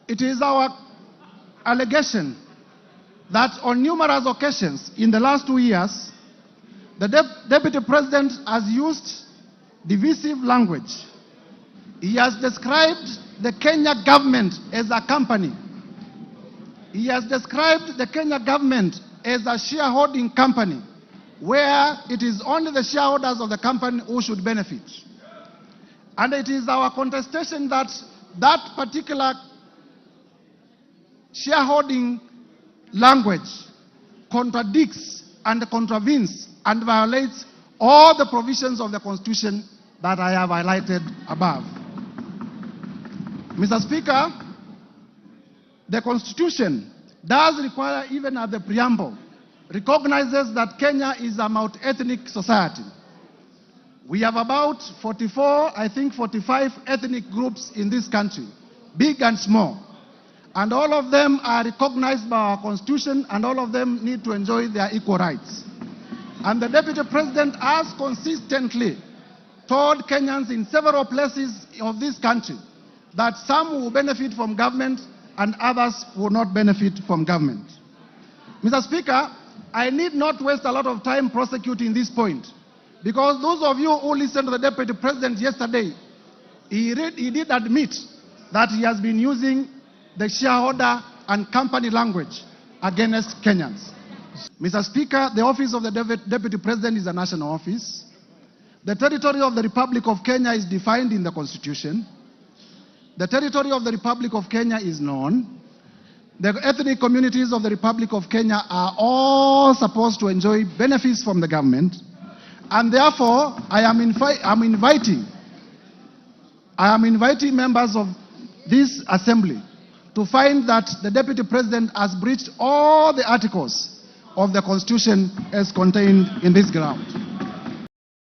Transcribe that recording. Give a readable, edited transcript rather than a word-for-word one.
It is our allegation that on numerous occasions in the last 2 years, the Deputy President has used divisive language. He has described the Kenya government as a company. He has described the Kenya government as a shareholding company, where it is only the shareholders of the company who should benefit. And it is our contestation that that particular shareholding language contradicts and contravenes and violates all the provisions of the Constitution that I have highlighted above. Mr. Speaker, the Constitution does require, even at the preamble, recognizes that Kenya is a multi-ethnic society. We have about 44, I think 45 ethnic groups in this country, big and small. And all of them are recognized by our Constitution, and all of them need to enjoy their equal rights. And the Deputy President has consistently told Kenyans in several places of this country that some will benefit from government and others will not benefit from government. Mr. Speaker, I need not waste a lot of time prosecuting this point, because those of you who listened to the Deputy President yesterday, he did admit that he has been using the shareholder and company language against Kenyans. Mr. Speaker, the office of the Deputy President is a national office. The territory of the Republic of Kenya is defined in the Constitution. The territory of the Republic of Kenya is known. The ethnic communities of the Republic of Kenya are all supposed to enjoy benefits from the government. And therefore, I am inviting members of this assembly to find that the Deputy President has breached all the articles of the Constitution as contained in this ground.